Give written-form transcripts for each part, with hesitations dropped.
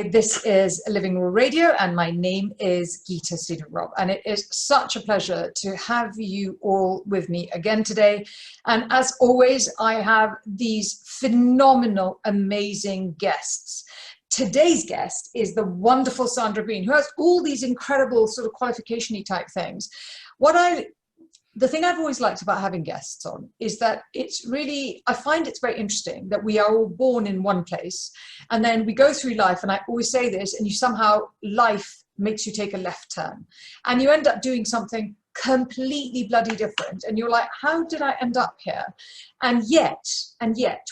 This is Living Raw Radio, and my name is Geeta Sidhu-Robb, and it is such a pleasure to have you all with me again today. And as always, I have these phenomenal, amazing guests. Today's guest is the wonderful Sandra Green, who has all these incredible sort of qualification-y type things. The thing I've always liked about having guests on is that it's really, I find it's very interesting that we are all born in one place and then we go through life, and I always say this, and you somehow, life makes you take a left turn and you end up doing something completely bloody different, and you're like, how did I end up here? And yet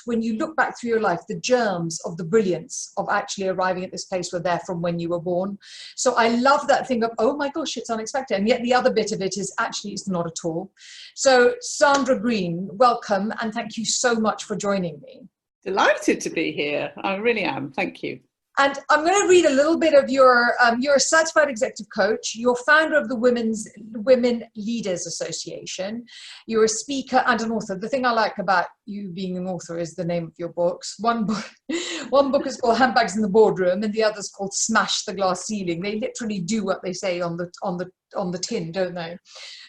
when you look back through your life, the germs of the brilliance of actually arriving at this place were there from when you were born. So I love that thing of, oh my gosh, it's unexpected. And yet the other bit of it is actually it's not at all. So Sandra Green, welcome, and thank you so much for joining me. Delighted to be here. I really am. Thank you. And I'm going to read a little bit of you're a certified executive coach, you're founder of the Women Leaders Association, you're a speaker and an author. The thing I like about you being an author is the name of your books. One book is called Handbags in the Boardroom, and the other is called Smash the Glass Ceiling. They literally do what they say on the tin, don't they?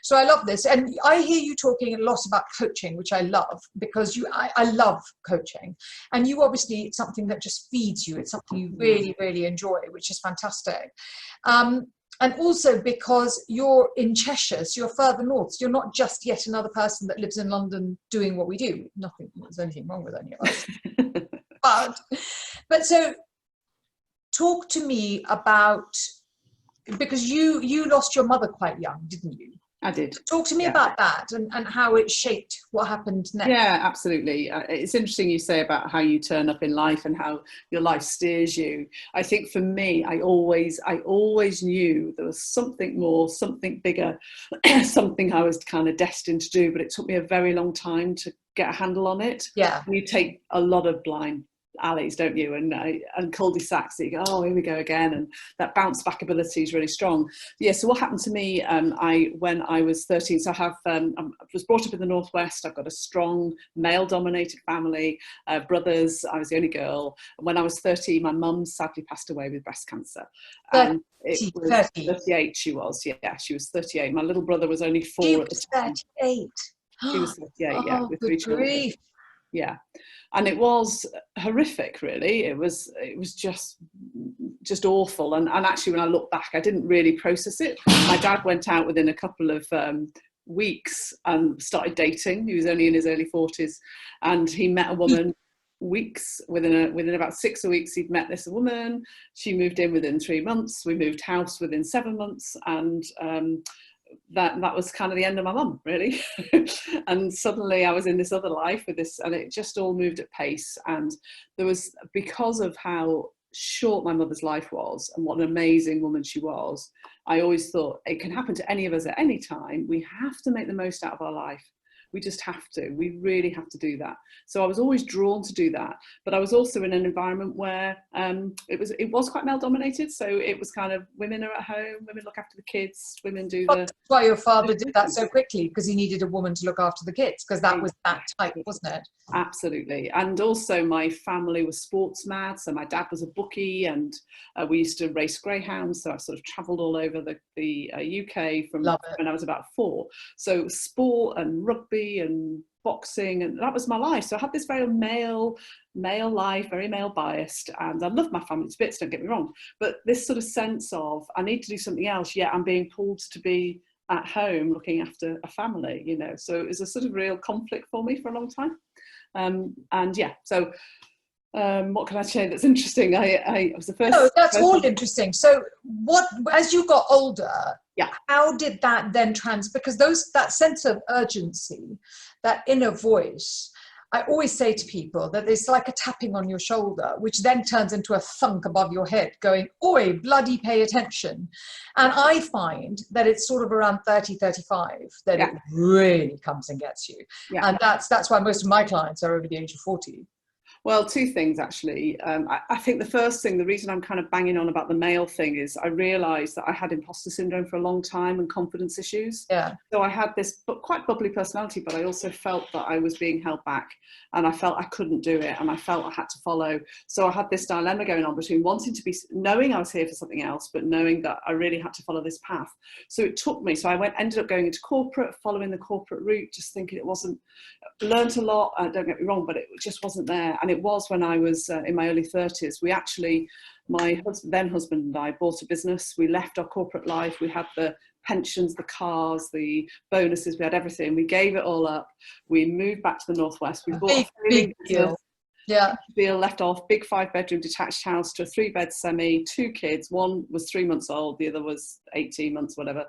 So I love this. And I hear you talking a lot about coaching, which I love, because I love coaching. And you obviously, it's something that just feeds you. It's something you really, really enjoy, which is fantastic. And also because you're in Cheshire, so you're further north. So you're not just yet another person that lives in London doing what we do. Nothing, there's anything wrong with any of us. but so talk to me about, because you lost your mother quite young, didn't you? I did. Talk to me about that and how it shaped what happened next. Yeah, absolutely. It's interesting you say about how you turn up in life and how your life steers you. I think for me, I always knew there was something more, something bigger, something I was kind of destined to do, but it took me a very long time to get a handle on it. Yeah. You take a lot of blind alleys, don't you, and cul-de-sacs that you go, oh, here we go again, and that bounce back ability is really strong. Yeah, so what happened to me, when I was 13, so I was brought up in the Northwest. I've got a strong male-dominated family, brothers. I was the only girl. When I was 13, my mum sadly passed away with breast cancer. It was 38 she was, yeah, she was 38. My little brother was only 4 at the time. 38. She was 38, yeah, with 3 children. Yeah, and it was horrific, really. It was just awful. And actually, when I look back, I didn't really process it. My dad went out within a couple of weeks and started dating. He was only in his early 40s, and he met a woman within about 6 weeks. He'd met this woman. She moved in within 3 months. We moved house within 7 months, and that was kind of the end of my mum, really. And suddenly I was in this other life with this, and it just all moved at pace. And there was, because of how short my mother's life was and what an amazing woman she was, I always thought it can happen to any of us at any time. We have to make the most out of our life. We just have to. We really have to do that. So I was always drawn to do that. But I was also in an environment where it was quite male dominated. So it was kind of, women are at home, women look after the kids, women do the... That's why your father did that so quickly, because he needed a woman to look after the kids, because that was that type, wasn't it? Absolutely. And also my family was sports mad. So my dad was a bookie, and we used to race greyhounds. So I sort of travelled all over the UK from when I was about 4. So sport and rugby and boxing, and that was my life. So I had this very male life, very male biased, and I love my family to bits, don't get me wrong, but this sort of sense of I need to do something else, yet I'm being pulled to be at home looking after a family, you know. So it was a sort of real conflict for me for a long time. And yeah, so what can I say that's interesting? I was the first... No, that's all interesting. So what, as you got older, yeah, how did that then because that sense of urgency, that inner voice, I always say to people that it's like a tapping on your shoulder, which then turns into a thunk above your head going, oi, bloody pay attention. And I find that it's sort of around 30, 35 that it really comes and gets you. Yeah. And that's why most of my clients are over the age of 40. Well, two things actually. I think the first thing, the reason I'm kind of banging on about the male thing is I realised that I had imposter syndrome for a long time and confidence issues. Yeah. So I had this quite bubbly personality, but I also felt that I was being held back, and I felt I couldn't do it, and I felt I had to follow. So I had this dilemma going on between wanting to be, knowing I was here for something else, but knowing that I really had to follow this path. So it took me. So I ended up going into corporate, following the corporate route, just thinking it wasn't. Learned a lot. Don't get me wrong, but it just wasn't there. And it was when I was in my early 30s. We actually, my then husband and I bought a business. We left our corporate life. We had the pensions, the cars, the bonuses. We had everything. We gave it all up. We moved back to the Northwest. We bought a big deal. Yeah. Deal left off, big 5-bedroom detached house to a 3-bed semi, 2 kids. One was 3 months old. The other was 18 months, whatever.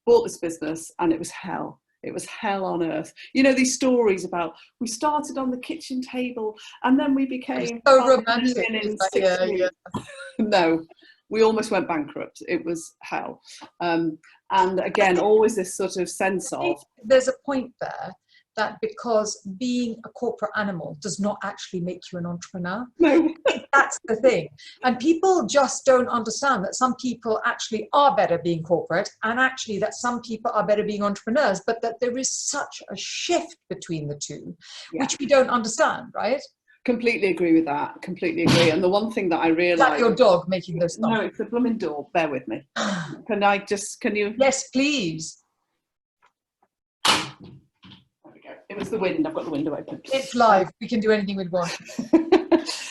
Bought this business and it was hell. It was hell on earth. You know, these stories about we started on the kitchen table and then we became so romantic in 6 weeks. Yeah. No, we almost went bankrupt. It was hell. And again, always this sort of sense of... There's a point there that because being a corporate animal does not actually make you an entrepreneur. No. That's the thing. And people just don't understand that some people actually are better being corporate, and actually that some people are better being entrepreneurs, but that there is such a shift between the two, which we don't understand, right? Completely agree with that. Completely agree. And the one thing that I realised... Is that your dog making those sounds? No, it's a blooming door. Bear with me. Can you... Yes, please. It was the wind. I've got the window open. It's live. We can do anything we want.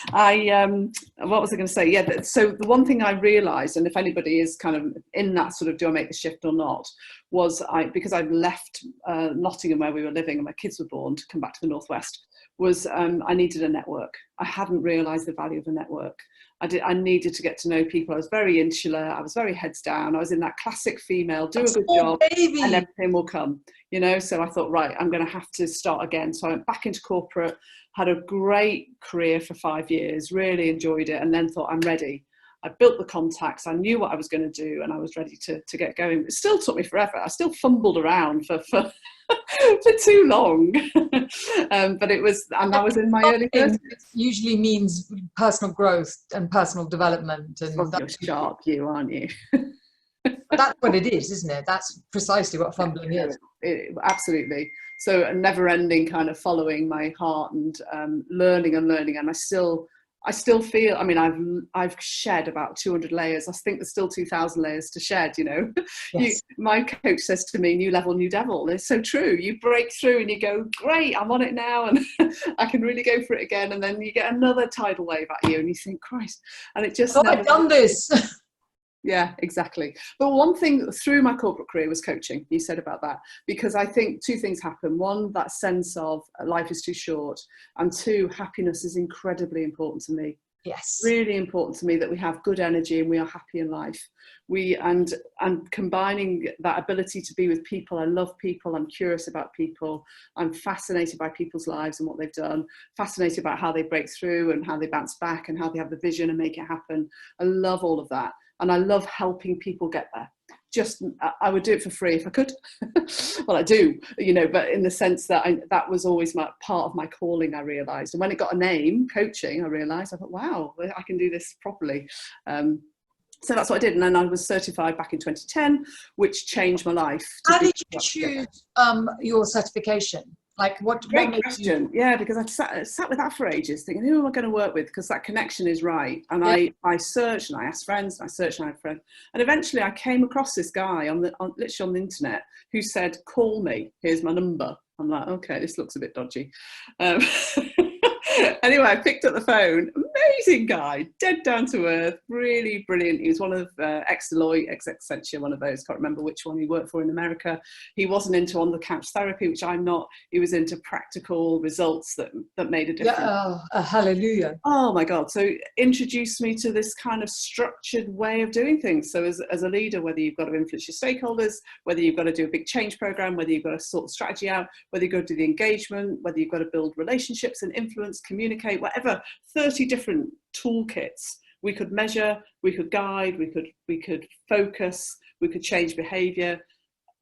What was I going to say? Yeah. So the one thing I realised, and if anybody is kind of in that sort of, do I make the shift or not, was because I'd left Nottingham where we were living and my kids were born to come back to the Northwest, was I needed a network. I hadn't realised the value of a network. I needed to get to know people. I was very insular. I was very heads down. I was in that classic female, do a good job and everything will come, you know? So I thought, right, I'm going to have to start again. So I went back into corporate, had a great career for 5 years, really enjoyed it, and then thought, I'm ready. I built the contacts. I knew what I was going to do and I was ready to get going. It still took me forever. I still fumbled around for for too long. But it was, and I was in my early 30s. It usually means personal growth and personal development. And you're sharp, you, aren't you? That's what it is, isn't it? That's precisely what fumbling is. Absolutely. So a never-ending kind of following my heart and learning and learning. And I still feel, I mean, I've shed about 200 layers. I think there's still 2,000 layers to shed, you know. Yes. My coach says to me, new level, new devil. It's so true. You break through and you go, great, I'm on it now and I can really go for it again. And then you get another tidal wave at you and you think, Christ. And it just... I've done this. Yeah, exactly. But one thing through my corporate career was coaching. You said about that, because I think 2 things happen. 1, that sense of life is too short, and 2, happiness is incredibly important to me. Yes. Really important to me that we have good energy and we are happy in life. And combining that ability to be with people. I love people. I'm curious about people. I'm fascinated by people's lives and what they've done. Fascinated about how they break through and how they bounce back and how they have the vision and make it happen. I love all of that. And I love helping people get there. I would do it for free if I could. Well, I do, you know, but in the sense that that was always part of my calling, I realised. And when it got a name, coaching, I realised, I thought, wow, I can do this properly. So that's what I did. And then I was certified back in 2010, which changed my life. How did you choose your certification? Like what? Great question. Yeah, because I sat with that for ages, thinking, who am I going to work with? Because that connection is right. And yeah. I searched and I asked friends, and I searched and I had friends, and eventually I came across this guy literally on the internet who said, "Call me. Here's my number." I'm like, okay, this looks a bit dodgy. Anyway, I picked up the phone. Amazing guy, dead down to earth, really brilliant. He was one of ex-Deloitte, ex-Accenture, one of those. Can't remember which one he worked for in America. He wasn't into on-the-couch therapy, which I'm not. He was into practical results that made a difference. Yeah, hallelujah. Oh my God. So introduced me to this kind of structured way of doing things. So as a leader, whether you've got to influence your stakeholders, whether you've got to do a big change program, whether you've got to sort the strategy out, whether you've got to do the engagement, whether you've got to build relationships and influence, communicate, whatever, 30 different toolkits. We could measure, we could guide, we could focus, we could change behavior.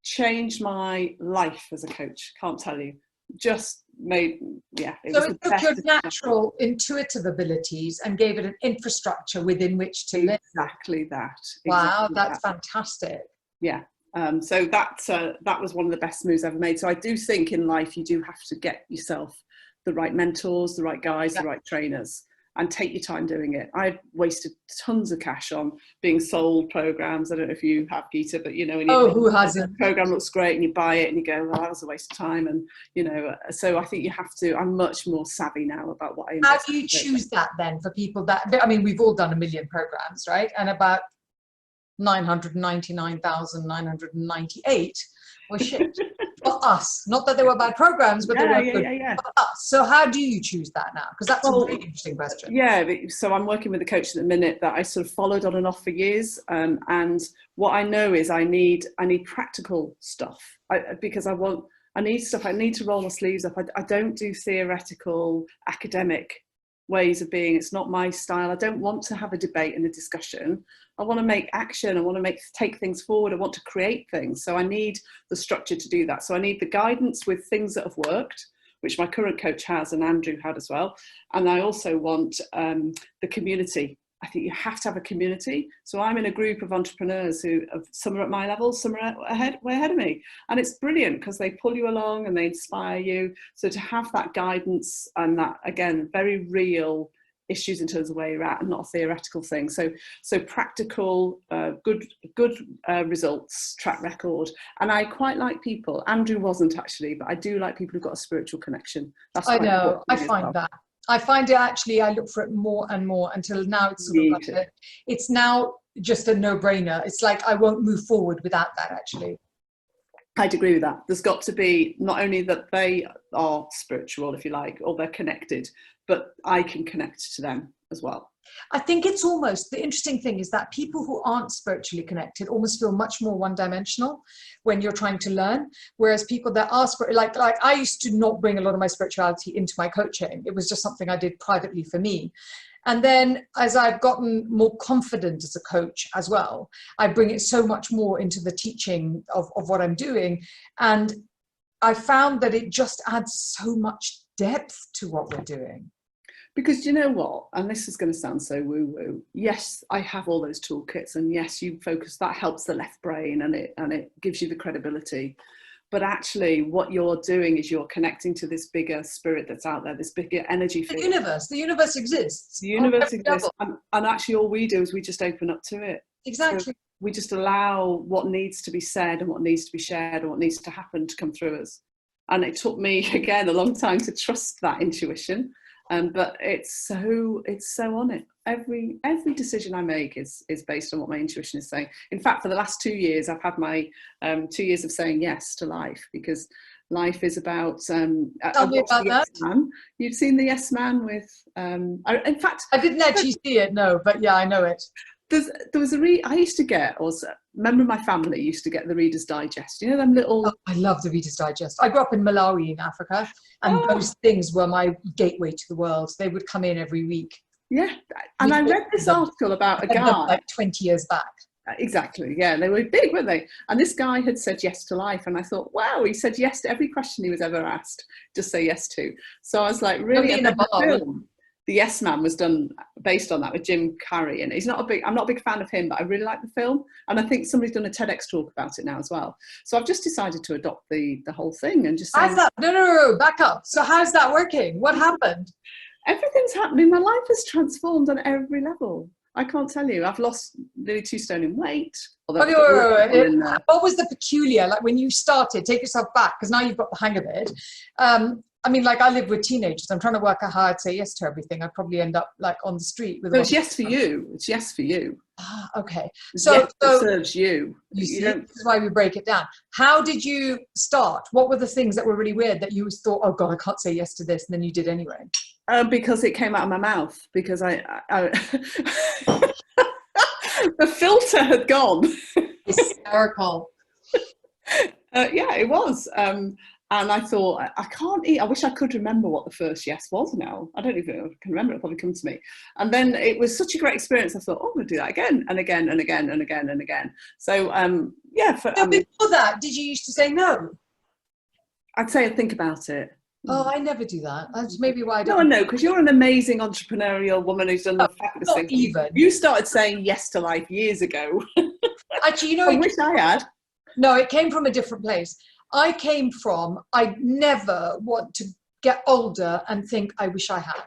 Changed my life as a coach, can't tell you. just made, yeah, it So was it the took your best. natural intuitive abilities and gave it an infrastructure within which to live. Exactly that. Wow, Exactly that's that. fantastic. Yeah. So that was one of the best moves ever made. So I do think in life you do have to get yourself the right mentors, the right guys, Yeah. the right trainers, and take your time doing it. I've wasted tons of cash on being sold programs. I don't know if you have, Geeta, but you know, when you Who hasn't? the program looks great and you buy it and you go, well, that was a waste of time. And you know, so I think you have to. I'm much more savy now about what I invest. How do you choose that then for people that, I mean, we've all done a million programs, right? And about 999,998 were shit for us. Not that they were bad programs, but they were good for us. So how do you choose that now? Because that's a really interesting question. Yeah, so I'm working with a coach at the minute that I sort of followed on and off for years, and what I know is I need practical stuff because I need stuff. I need to roll my sleeves up. I don't do theoretical academic ways of being. It's not my style. I don't want to have a debate and a discussion. I want to make action. I want to take things forward. I want to create things. So I need the structure to do that. So I need the guidance with things that have worked, which my current coach has and Andrew had as well. And I also want the community. I think you have to have a community. So I'm in a group of entrepreneurs who some are at my level, some are way ahead of me. And it's brilliant because they pull you along and they inspire you. So to have that guidance and that, again, very real issues in terms of where you're at and not a theoretical thing. So practical, good results, track record. And I quite like people. Andrew wasn't actually, but I do like people who've got a spiritual connection. That's I know, I find that. I find it actually, I look for it more and more until now it's sort of like it's now just a no-brainer. It's like I won't move forward without that actually. I'd agree with that. There's got to be not only that they are spiritual, if you like, or they're connected, but I can connect to them as well. I think it's almost, the interesting thing is that people who aren't spiritually connected almost feel much more one-dimensional when you're trying to learn, whereas people that are like I used to not bring a lot of my spirituality into my coaching. It was just something I did privately for me. And then as I've gotten more confident as a coach as well, I bring it so much more into the teaching of what I'm doing. And I found that it just adds so much depth to what we're doing. Because you know what, and this is going to sound so woo-woo, yes, I have all those toolkits, and yes, you focus, that helps the left brain and it gives you the credibility. But actually what you're doing is you're connecting to this bigger spirit that's out there, this bigger energy field. The universe exists. The universe exists, and actually all we do is we just open up to it. Exactly. So we just allow what needs to be said and what needs to be shared and what needs to happen to come through us. And it took me, again, a long time to trust that intuition. But it's so on it. Every decision I make is based on what my intuition is saying. In fact, for the last 2 years, I've had my 2 years of saying yes to life, because life is about. Tell me about that. Yes Man. You've seen the Yes Man with. In fact, I didn't actually see it. No, but yeah, I know it. There was I used to get, or a member of my family used to get the Reader's Digest. You know them little. Oh, I love the Reader's Digest. I grew up in Malawi in Africa, and those things were my gateway to the world. They would come in every week. Yeah, and I read this article about a guy like 20 years back. Exactly, yeah, they were big, weren't they? And this guy had said yes to life, and I thought, wow, he said yes to every question he was ever asked. Just say yes to. So I was like, really? And then the film, The Yes Man, was done based on that with Jim Carrey, and I'm not a big fan of him, but I really like the film, and I think somebody's done a TEDx talk about it now as well. So I've just decided to adopt the whole thing and just say, how's that? No, back up. So how's that working? What happened? Everything's happening. My life has transformed on every level. I can't tell you. I've lost nearly 2 stone in weight. What was the peculiar, like when you started, take yourself back, because now you've got the hang of it. I mean, like I live with teenagers. I'm trying to work out how I'd say yes to everything. I'd probably end up like on the street with. So it's yes for you. It's yes for you. Ah, okay. So yes that serves you. You see, this is why we break it down. How did you start? What were the things that were really weird that you thought, oh God, I can't say yes to this, and then you did anyway? Because it came out of my mouth. Because I the filter had gone. Hysterical. Yeah, it was. And I thought, I can't eat. I wish I could remember what the first yes was now. I don't even know if I can remember. It'll probably come to me. And then it was such a great experience. I thought, oh, I'm going to do that again and again and again and again and again. So, yeah. Before that, did you used to say no? I'd say think about it. Oh, I never do that. That's maybe why I No, don't. no, because you're an amazing entrepreneurial woman who's done the fabulous Not things. even. You started saying yes to life years ago. Actually, you know, I wish I had. no, it came from a different place. I came from, I never want to get older and think, I wish I had.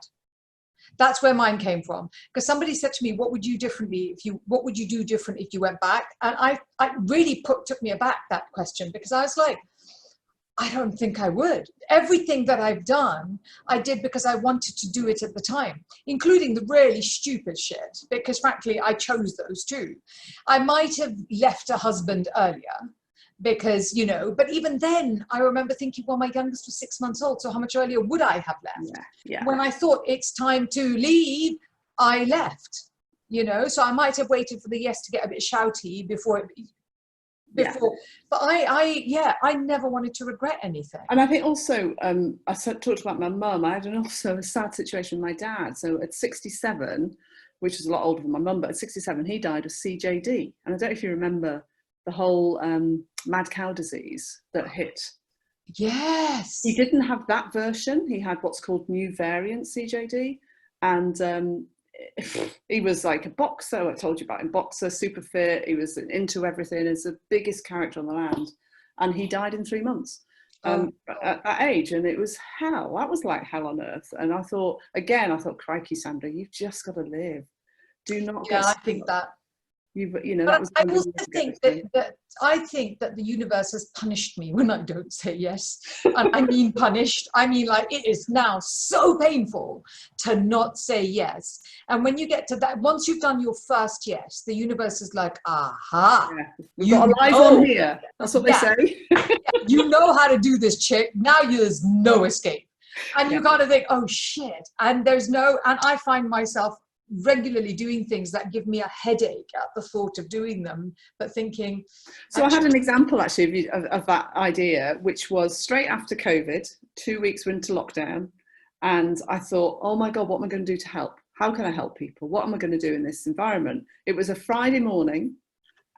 That's where mine came from. Because somebody said to me, what would you do different if you went back? And I really took me aback, that question, because I was like, I don't think I would. Everything that I've done, I did because I wanted to do it at the time, including the really stupid shit, because frankly, I chose those too. I might have left a husband earlier because, you know, but even then I remember thinking, well, my youngest was 6 months old, so how much earlier would I have left? Yeah. When I thought it's time to leave, I left, you know, so I might have waited for the yes to get a bit shouty before it, but I never wanted to regret anything. And I think also, I talked about my mum. I had also a sad situation with my dad. So at 67, which is a lot older than my mum, but at 67, he died of CJD. And I don't know if you remember the whole mad cow disease that hit. Yes. He didn't have that version. He had what's called new variant CJD. And he was like a boxer. I told you about him. Boxer, super fit. He was into everything. He's the biggest character on the land. And he died in 3 months at that age. And it was hell. That was like hell on earth. And I thought, crikey, Sandra, you've just got to live. Do not get stuck. I think that. That was. I also think that I think that the universe has punished me when I don't say yes. And I mean punished. I mean, like, it is now so painful to not say yes. And when you get to that, once you've done your first yes, the universe is like, aha. Yeah. We've got a live on here. That's what they say. You know how to do this, chick. Now there's no escape. And you gotta think, oh shit. And I find myself regularly doing things that give me a headache at the thought of doing them, but thinking. So I had an example actually of that idea, which was straight after COVID, 2 weeks into lockdown. And I thought, oh my God, what am I going to do to help? How can I help people? What am I going to do in this environment? It was a Friday morning.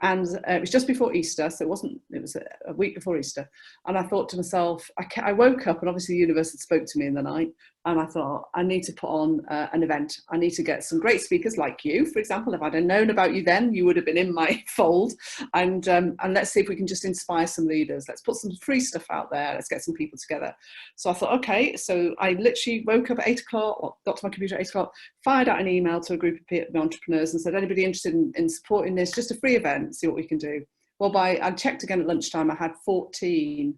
And it was just before Easter, so it was a week before Easter. And I thought to myself, I woke up and obviously the universe had spoke to me in the night. And I thought, I need to put on an event. I need to get some great speakers like you, for example. If I'd have known about you then, you would have been in my fold. And let's see if we can just inspire some leaders. Let's put some free stuff out there. Let's get some people together. So I thought, okay. So I literally woke up at 8 o'clock, or got to my computer at 8 o'clock, fired out an email to a group of entrepreneurs and said, anybody interested in supporting this, just a free event, see what we can do. Well, I checked again at lunchtime, I had 14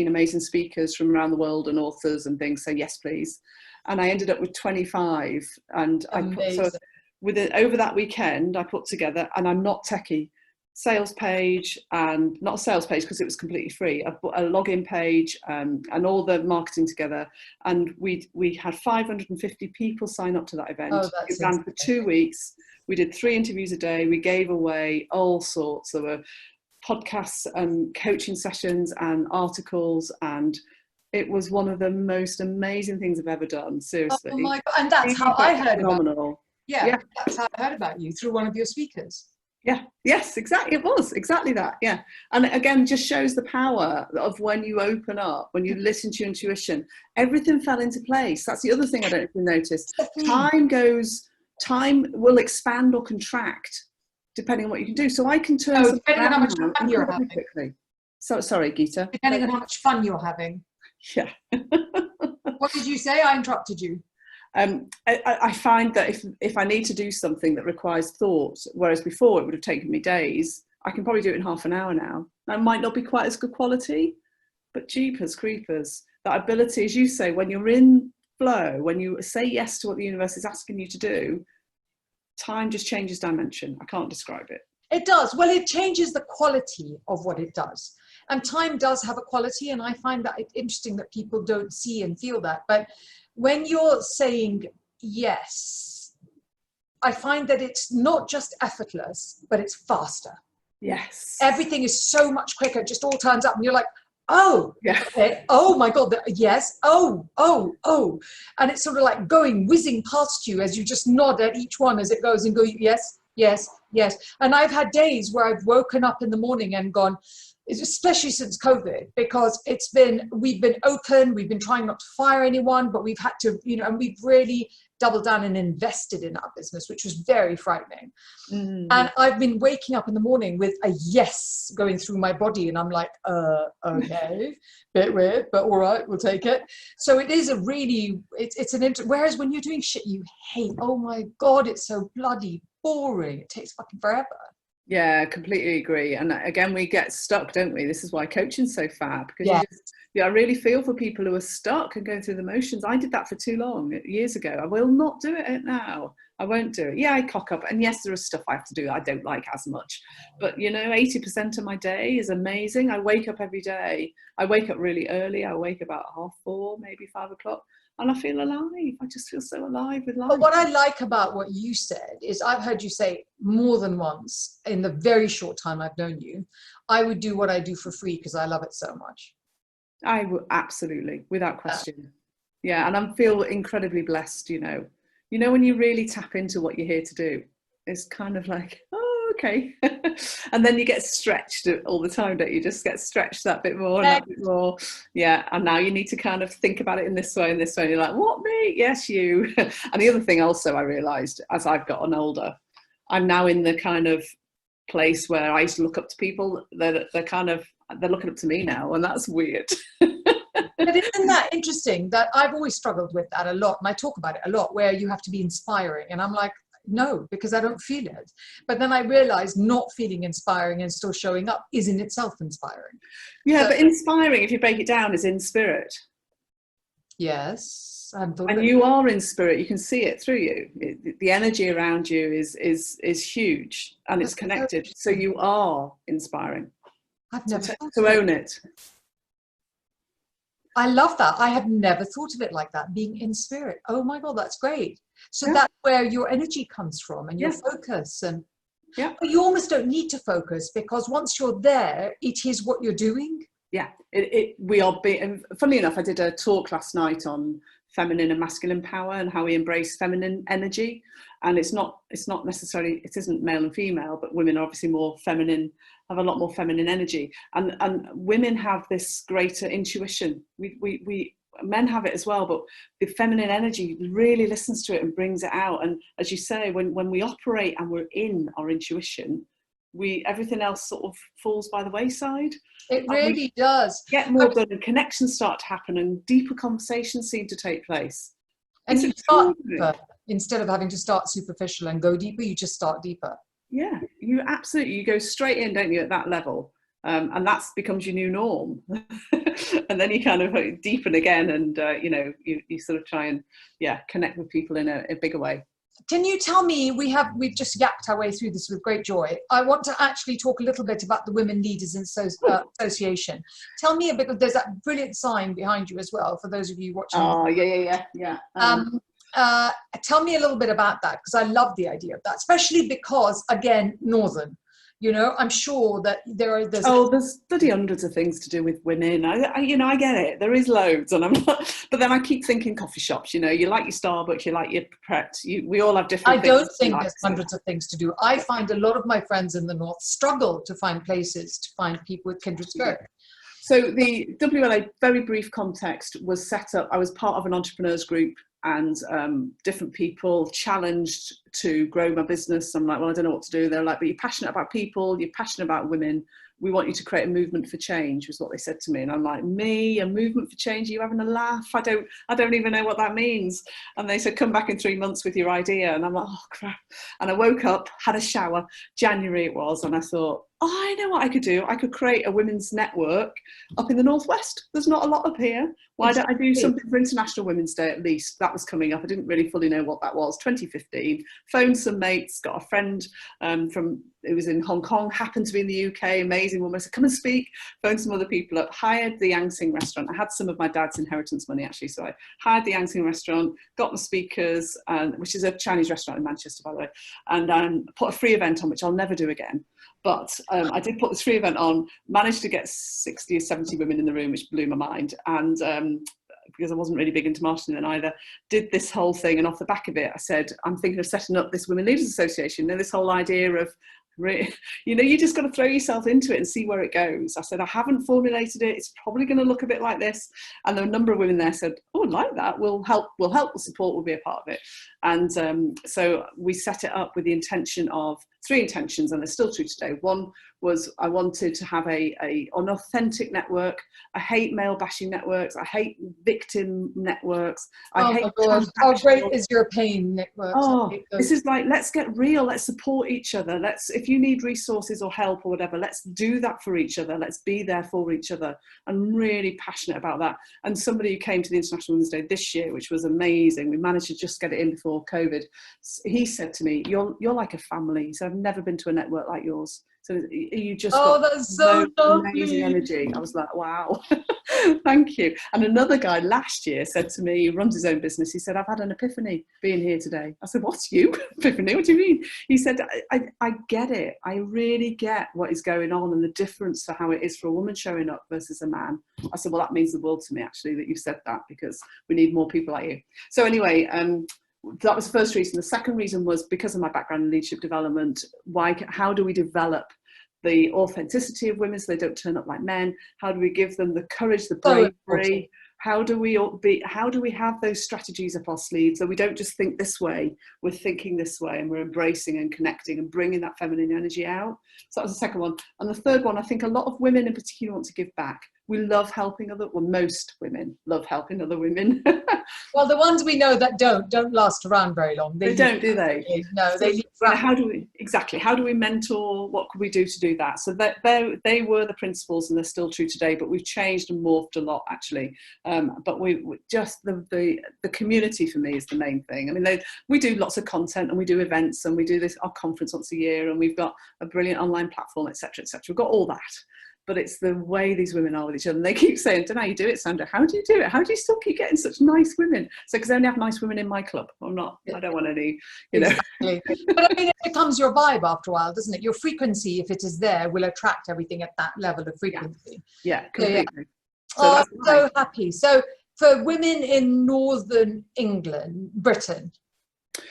amazing speakers from around the world and authors and things say yes please, and I ended up with 25. And over that weekend I put together, and I'm not techie, sales page, and not a sales page because it was completely free, a login page, and all the marketing together, and we had 550 people sign up to that event. It ran for 2 weeks. We did 3 interviews a day. We gave away all sorts. There were podcasts and coaching sessions and articles, and it was one of the most amazing things I've ever done, seriously. Oh my God. And that's how I heard about you. Yeah, that's how I heard about you, through one of your speakers. Yeah, yes, exactly. It was exactly that. Yeah. And again, just shows the power of when you open up, when you listen to your intuition, everything fell into place. That's the other thing I don't know if you noticed. Time will expand or contract depending on what you can do. So I can turn depending on how much fun you're having. Quickly. So sorry, Geeta. Depending on how much fun you're having. Yeah. What did you say? I interrupted you. I find that if I need to do something that requires thought, whereas before it would have taken me days, I can probably do it in half an hour now. That might not be quite as good quality, but jeepers creepers, that ability, as you say, when you're in flow, when you say yes to what the universe is asking you to do, time just changes dimension. I can't describe it. It does. Well, it changes the quality of what it does. And time does have a quality, and I find that it's interesting that people don't see and feel that. But when you're saying yes, I find that it's not just effortless, but it's faster. Yes. Everything is so much quicker. It just all turns up and you're like, oh, yeah. Okay. Oh my God, yes, oh. And it's sort of like whizzing past you as you just nod at each one as it goes and go, yes. And I've had days where I've woken up in the morning and gone, especially since COVID, because we've been open, we've been trying not to fire anyone, but we've had to, and we've really doubled down and invested in our business, which was very frightening. Mm. And I've been waking up in the morning with a yes going through my body, and I'm like, okay, bit weird, but all right, we'll take it. So it is whereas when you're doing shit you hate, oh my God, it's so bloody boring. It takes fucking forever. Yeah, completely agree. And again, we get stuck, don't we? This is why coaching's so fab, because I really feel for people who are stuck and going through the motions. I did that for too long, years ago. I will not do it now. I won't do it. Yeah, I cock up. And yes, there is stuff I have to do I don't like as much. But, 80% of my day is amazing. I wake up every day. I wake up really early. I wake about 4:30, maybe 5 o'clock. And I feel alive. I just feel so alive with life. But what I like about what you said is I've heard you say more than once in the very short time I've known you, I would do what I do for free because I love it so much. I would, absolutely, without question. Yeah, and I feel incredibly blessed, when you really tap into what you're here to do, it's kind of like, oh, okay. And then you get stretched all the time, don't you? Just get stretched that bit more and that bit more. Yeah, and now you need to kind of think about it in this way and this way. And you're like, what, me? Yes, you. And the other thing also I realised as I've gotten older, I'm now in the kind of place where I used to look up to people. They're looking up to me now, and that's weird. But isn't that interesting? That I've always struggled with that a lot, and I talk about it a lot, where you have to be inspiring, and I'm like, no, because I don't feel it. But then I realized not feeling inspiring and still showing up is in itself inspiring. Yeah, but inspiring, if you break it down, is in spirit. Yes, and you are in spirit. You can see it through you. The energy around you is huge, and it's connected. So you are inspiring. I've never to own it. I love that. I have never thought of it like that, being in spirit. Oh my God, that's great. So that's where your energy comes from and your focus. And but you almost don't need to focus, because once you're there, it is what you're doing. Yeah. We are being, funnily enough, I did a talk last night on feminine and masculine power and how we embrace feminine energy. And it's not necessarily, it isn't male and female, but women are obviously more feminine, have a lot more feminine energy. And women have this greater intuition. We men have it as well, but the feminine energy really listens to it and brings it out. And as you say, when we operate and we're in our intuition, everything else sort of falls by the wayside. It really does. Get more done, and connections start to happen, and deeper conversations seem to take place. And you start deeper. Instead of having to start superficial and go deeper, you just start deeper. Yeah, you go straight in, don't you, at that level. And that becomes your new norm. And then you kind of deepen again, and you sort of try and connect with people in a bigger way. Can you tell me, we've just yapped our way through this with great joy. I want to actually talk a little bit about the Women Leaders Association. Tell me a bit, there's that brilliant sign behind you as well, for those of you watching. Oh, yeah. Tell me a little bit about that, because I love the idea of that, especially because, again, Northern. I'm sure that there's bloody hundreds of things to do with women. I get it. There is loads, and I'm not. But then I keep thinking coffee shops. You like your Starbucks, you like your Pret. We all have different. I don't think there's hundreds of things to do. I find a lot of my friends in the North struggle to find places to find people with kindred spirit. So the WLA, very brief context, was set up. I was part of an entrepreneurs group, and different people challenged to grow my business. I'm like, well, I don't know what to do. They're like, but you're passionate about people, you're passionate about women. We want you to create a movement for change, was what they said to me. And I'm like, me, a movement for change? Are you having a laugh? I don't even know what that means. And they said, come back in 3 months with your idea. And I'm like, oh crap. And I woke up, had a shower, January it was, and I thought, I know what I could do. I could create a women's network up in the Northwest. There's not a lot up here. Why don't I do something for International Women's Day at least? That was coming up. I didn't really fully know what that was. 2015. Phoned some mates, got a friend who was in Hong Kong, happened to be in the UK, amazing woman. I said, come and speak. Phoned some other people up, hired the Yang Sing restaurant. I had some of my dad's inheritance money, actually. So I hired the Yang Sing restaurant, got the speakers, which is a Chinese restaurant in Manchester, by the way, and put a free event on, which I'll never do again. But I did put this free event on, managed to get 60 or 70 women in the room, which blew my mind. And because I wasn't really big into marketing then either, did this whole thing. And off the back of it, I said, I'm thinking of setting up this Women Leaders Association. This whole idea of You know, you just got to throw yourself into it and see where it goes. I said, I haven't formulated it. It's probably going to look a bit like this. And a number of women there said, oh, I like that. We'll help, we'll support, we'll be a part of it. And so we set it up with the intention of 3 intentions, and they're still true today. One was I wanted to have an authentic network. I hate male bashing networks. I hate victim networks. I hate how great is your pain networks? Oh, this is like, let's get real. Let's support each other. If you need resources or help or whatever, let's do that for each other. Let's be there for each other. I'm really passionate about that. And somebody who came to the International Women's Day this year, which was amazing, we managed to just get it in before COVID. He said to me, you're like a family. He said, I've never been to a network like yours. So you just got that's so amazing energy. I was like, wow, thank you. And another guy last year said to me, he runs his own business. He said, I've had an epiphany being here today. I said, what's you? Epiphany? What do you mean? He said, I get it. I really get what is going on and the difference for how it is for a woman showing up versus a man. I said, well, that means the world to me, actually, that you've said that, because we need more people like you. So anyway, that was the first reason. The second reason was because of my background in leadership development. How do we develop the authenticity of women so they don't turn up like men? How do we give them the courage, the bravery? How do we have those strategies up our sleeves so we don't just think this way, we're thinking this way, and we're embracing and connecting and bringing that feminine energy out? So that was the second one. And the third one, I think a lot of women in particular want to give back. We love helping most women love helping other women. Well, the ones we know that don't last around very long. They don't, do they? No, so, they leave. How do we mentor? What could we do to do that? So they were the principles, and they're still true today, but we've changed and morphed a lot, actually. But we just, the community for me is the main thing. I mean, we do lots of content, and we do events, and we do our conference once a year, and we've got a brilliant online platform, etc., etc. We've got all that. But it's the way these women are with each other. And they keep saying, I don't know how you do it, Sandra. How do you do it? How do you still keep getting such nice women? So, because I only have nice women in my club. I don't want any, Exactly. But I mean, it becomes your vibe after a while, doesn't it? Your frequency, if it is there, will attract everything at that level of frequency. Yeah, completely. So I'm so happy. So for women in Northern England, Britain,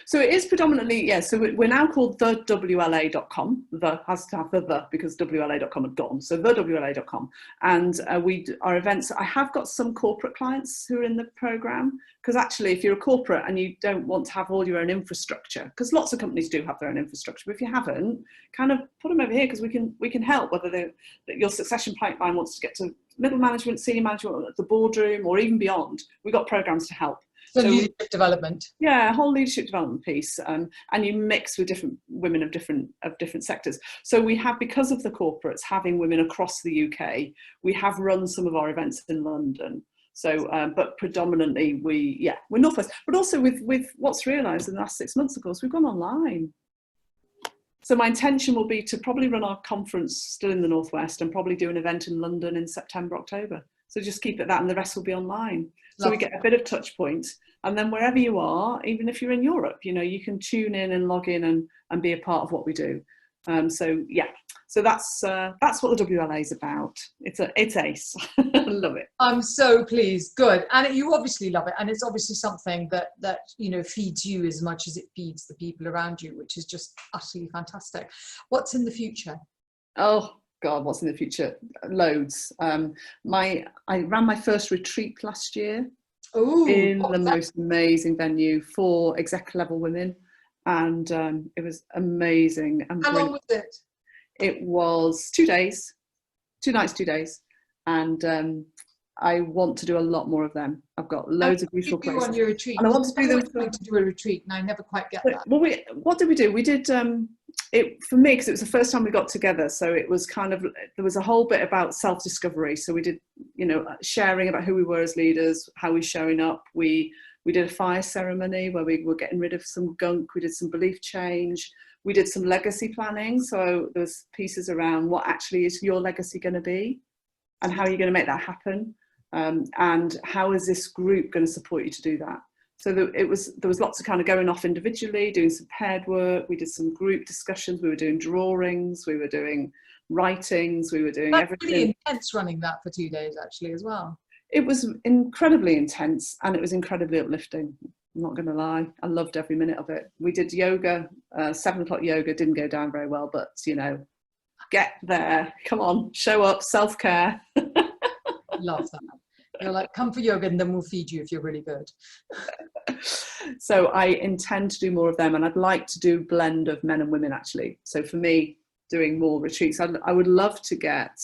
so it is predominantly, so we're now called thewla.com. The has to have the because wla.com had gone. So thewla.com. And our events, I have got some corporate clients who are in the program, because actually if you're a corporate and you don't want to have all your own infrastructure, because lots of companies do have their own infrastructure, but if you haven't, kind of put them over here, because we can help, whether your succession pipeline wants to get to middle management, senior management, the boardroom, or even beyond. We've got programs to help. So leadership development. Yeah, a whole leadership development piece, and you mix with different women of different sectors. So we have, because of the corporates having women across the UK, we have run some of our events in London. So, but predominantly we're Northwest. But also with what's realised in the last 6 months, of course, we've gone online. So my intention will be to probably run our conference still in the Northwest, and probably do an event in London in September, October. So just keep it that, and the rest will be online. So we get a bit of touch point, and then wherever you are, even if you're in Europe, you can tune in and log in and be a part of what we do. So that's what the WLA is about. It's ace. I love it. I'm so pleased. Good. And you obviously love it, and it's obviously something that feeds you as much as it feeds the people around you, which is just utterly fantastic. What's in the future? Oh God, what's in the future? Loads. I ran my first retreat last year. In the most amazing venue for exec level women, and it was amazing. And how long was it? It was 2 days, 2 nights, 2 days, and I want to do a lot more of them. I've got loads of beautiful places. On your retreat, and I want to do them. To do a retreat, and I never quite get that. Well, what did we do? We did it for me, because it was the first time we got together. So it was kind of, there was a whole bit about self-discovery. So we did, sharing about who we were as leaders, how we're showing up. We did a fire ceremony where we were getting rid of some gunk. We did some belief change. We did some legacy planning. So there's pieces around what actually is your legacy going to be, and how are you going to make that happen, and how is this group going to support you to do that. So there was lots of kind of going off individually, doing some paired work. We did some group discussions. We were doing drawings. We were doing writings. We were doing everything. That's really intense running that for 2 days, actually, as well. It was incredibly intense, and it was incredibly uplifting. I'm not going to lie. I loved every minute of it. We did yoga, 7 o'clock yoga, didn't go down very well, but you know, get there. Come on, show up, self-care. Love that. You're like, come for yoga and then we'll feed you if you're really good. So I intend to do more of them, and I'd like to do blend of men and women actually. So for me, doing more retreats, I would love to get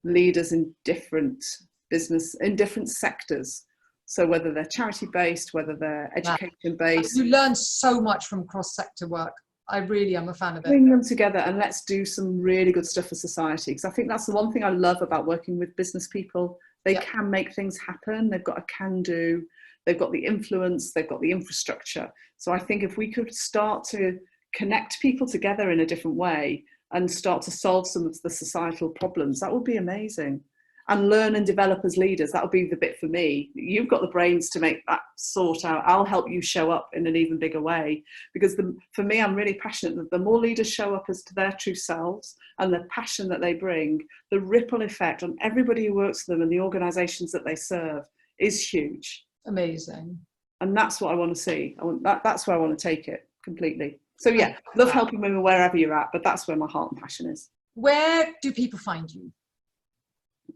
leaders in different business, in different sectors. So whether they're charity based, whether they're education based. You learn so much from cross-sector work. I really am a fan of it. Bring them together and let's do some really good stuff for society. Because I think that's the one thing I love about working with business people. They can make things happen. They've got a can do. They've got the influence. They've got the infrastructure. So I think if we could start to connect people together in a different way and start to solve some of the societal problems, that would be amazing. And learn and develop as leaders. That would be the bit for me. You've got the brains to make that sort out. I'll help you show up in an even bigger way. Because for me, I'm really passionate that the more leaders show up as to their true selves and the passion that they bring, the ripple effect on everybody who works for them and the organisations that they serve is huge. Amazing. And that's what I want to see. That's where I want to take it completely. So yeah, love helping women wherever you're at, but that's where my heart and passion is. Where do people find you?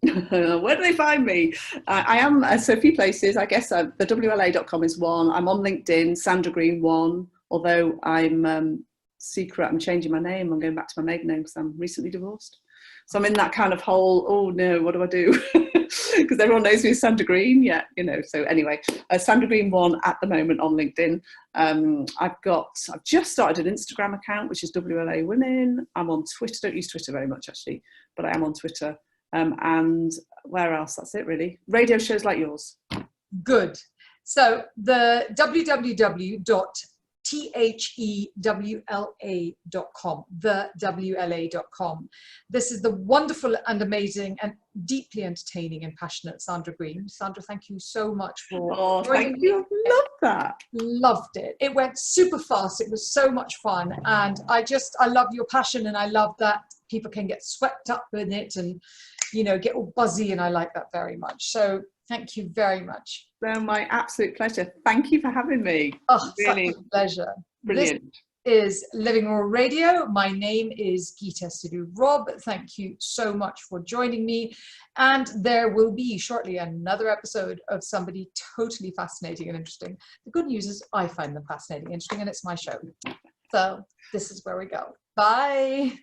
Where do they find me? I am so a few places. I guess the WLA.com is one. I'm on LinkedIn, Sandra Green 1. Although I'm secret, I'm changing my name. I'm going back to my maiden name because I'm recently divorced. So I'm in that kind of whole, oh no, what do I do? Because everyone knows me as Sandra Green. Yeah, you know. So anyway, Sandra Green 1 at the moment on LinkedIn. I've just started an Instagram account, which is WLA Women. I'm on Twitter. Don't use Twitter very much actually, but I am on Twitter. And where else? That's it really. Radio shows like yours. Good. So the www.thewla.com, thewla.com. This is the wonderful and amazing and deeply entertaining and passionate Sandra Green. Sandra, thank you so much for joining me. Thank you. Love that. Loved it. It went super fast. It was so much fun. And I love your passion, and I love that people can get swept up in it and, you know, get all buzzy, and I like that very much. So thank you very much. No, my absolute pleasure. Thank you for having me. Oh, really, such a pleasure. Brilliant. This is Living Raw Radio. My name is Geeta Sidhu-Robb. Thank you so much for joining me. And there will be shortly another episode of somebody totally fascinating and interesting. The good news is I find them fascinating and interesting, and it's my show. So this is where we go. Bye.